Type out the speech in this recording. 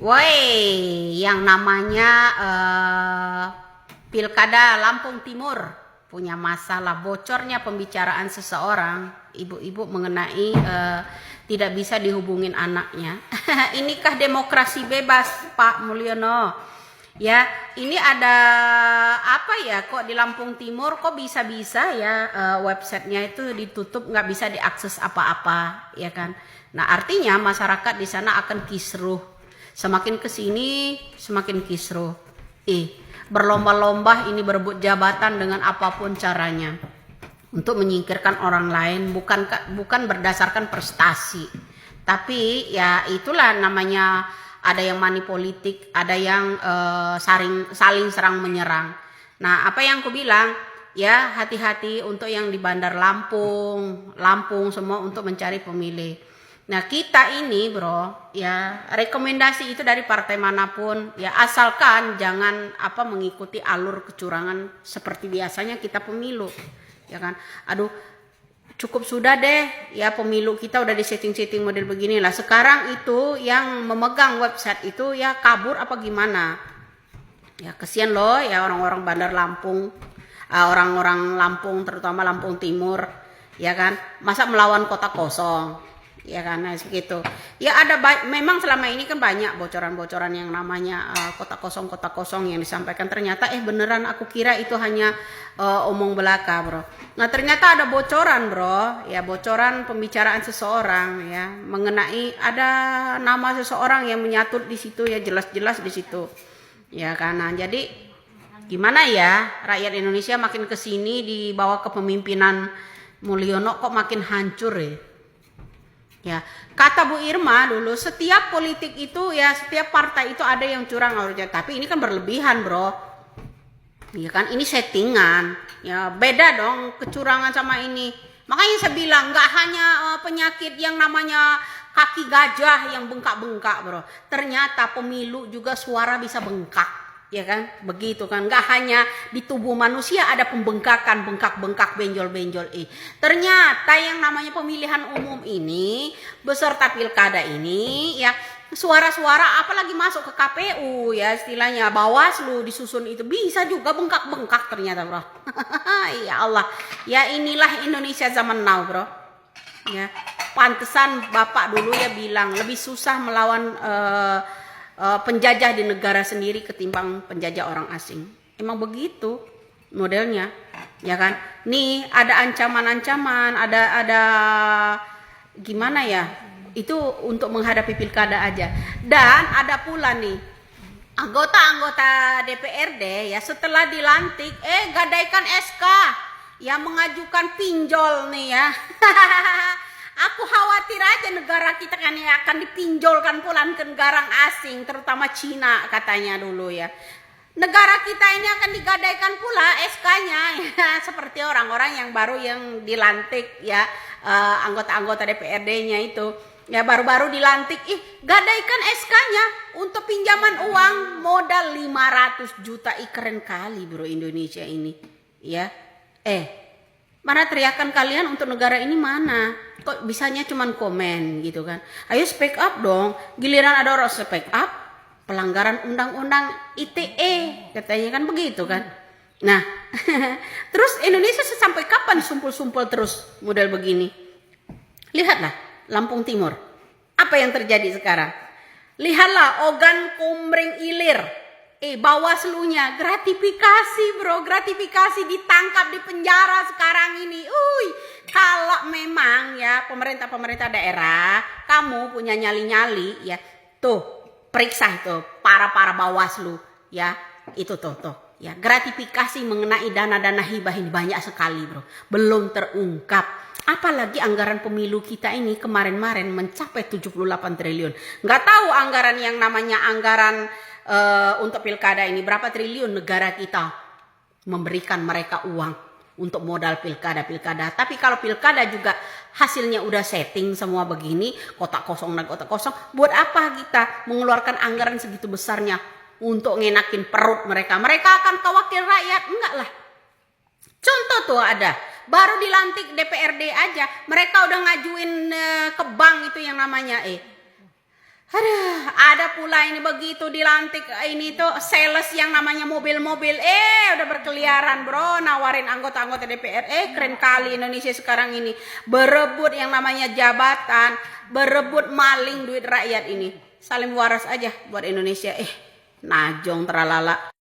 Woi, yang namanya Pilkada Lampung Timur punya masalah bocornya pembicaraan seseorang ibu-ibu mengenai tidak bisa dihubungin anaknya. Inikah demokrasi bebas, Pak Mulyono? Ya, ini ada apa ya? Kok di Lampung Timur kok bisa-bisa ya websitenya itu ditutup, nggak bisa diakses apa-apa, ya kan? Nah, artinya masyarakat di sana akan kisruh. Semakin kesini semakin kisruh. Berlomba-lomba ini berebut jabatan dengan apapun caranya untuk menyingkirkan orang lain, bukan berdasarkan prestasi, tapi ya itulah namanya, ada yang money politik, ada yang saling serang menyerang. Nah, apa yang aku bilang ya, hati-hati untuk yang di Bandar Lampung semua untuk mencari pemilih. Nah, kita ini bro ya, rekomendasi itu dari partai manapun ya, asalkan jangan mengikuti alur kecurangan seperti biasanya kita pemilu, ya kan. Aduh, cukup sudah deh ya, pemilu kita udah di setting model begini lah. Sekarang itu yang memegang website itu ya kabur apa gimana ya, kesian loh ya orang-orang Bandar Lampung, orang-orang Lampung, terutama Lampung Timur, ya kan, masa melawan kota kosong, ya kan. Nah, segitu ya, ada memang selama ini kan banyak bocoran-bocoran yang namanya kota kosong yang disampaikan, ternyata beneran aku kira itu hanya omong belaka bro. Nah, ternyata ada bocoran bro ya, bocoran pembicaraan seseorang ya, mengenai ada nama seseorang yang menyatut di situ ya, jelas-jelas di situ, ya kan. Nah, jadi gimana ya, rakyat Indonesia makin kesini di bawah kepemimpinan Mulyono kok makin hancur ya. Ya, kata Bu Irma dulu, setiap politik itu ya, setiap partai itu ada yang curang harusnya, tapi ini kan berlebihan bro, ya kan, ini settingan ya, beda dong kecurangan sama ini. Makanya saya bilang nggak hanya penyakit yang namanya kaki gajah yang bengkak-bengkak bro, ternyata pemilu juga suara bisa bengkak, ya kan, begitu kan. Nggak hanya di tubuh manusia ada pembengkakan, bengkak-bengkak, benjol-benjol. Ternyata yang namanya pemilihan umum ini beserta pilkada ini ya, suara-suara apalagi masuk ke KPU ya, istilahnya Bawaslu disusun itu bisa juga bengkak-bengkak ternyata bro. Ya Allah, ya inilah Indonesia zaman now bro ya. Pantesan Bapak dulu ya bilang lebih susah melawan penjajah di negara sendiri ketimbang penjajah orang asing. Emang begitu modelnya, ya kan. Nih ada ancaman-ancaman, ada gimana ya, itu untuk menghadapi pilkada aja. Dan ada pula nih anggota-anggota DPRD ya, setelah dilantik gadaikan SK ya, mengajukan pinjol nih ya. Aku khawatir aja negara kita kan ya akan dipinjolkan pulang ke negara asing, terutama Cina katanya dulu ya. Negara kita ini akan digadaikan pula SK-nya ya, seperti orang-orang yang baru yang dilantik ya, anggota-anggota DPRD-nya itu ya, baru-baru dilantik, gadaikan SK-nya untuk pinjaman uang modal 500 juta. Keren kali bro Indonesia ini ya. Mana teriakan kalian untuk negara ini mana? Kok bisanya cuman komen gitu kan? Ayo speak up dong. Giliran ada orang speak up, pelanggaran undang-undang ITE katanya kan begitu kan? Nah, terus Indonesia sampai kapan sumpul-sumpul terus model begini? Lihatlah Lampung Timur. Apa yang terjadi sekarang? Lihatlah Ogan Komering Ilir. Bawaslunya gratifikasi bro, gratifikasi, ditangkap di penjara sekarang ini. Kalau memang ya pemerintah daerah kamu punya nyali-nyali ya, tuh periksa itu para Bawaslu ya, itu tuh ya, gratifikasi mengenai dana-dana hibah ini banyak sekali bro, belum terungkap. Apalagi anggaran pemilu kita ini kemarin mencapai 78 triliun. Nggak tahu anggaran yang namanya anggaran untuk pilkada ini berapa triliun negara kita memberikan mereka uang untuk modal pilkada. Tapi kalau pilkada juga hasilnya udah setting semua begini, kota kosong, buat apa kita mengeluarkan anggaran segitu besarnya untuk ngenakin perut mereka? Mereka akan kewakil rakyat? Enggak lah. Contoh tuh ada, baru dilantik DPRD aja mereka udah ngajuin ke bank itu yang namanya Aduh, ada pula ini begitu dilantik ini tuh sales yang namanya mobil-mobil. Udah berkeliaran bro, nawarin anggota-anggota DPR. Keren kali Indonesia sekarang ini. Berebut yang namanya jabatan, berebut maling duit rakyat ini. Salim waras aja buat Indonesia. Najong teralala.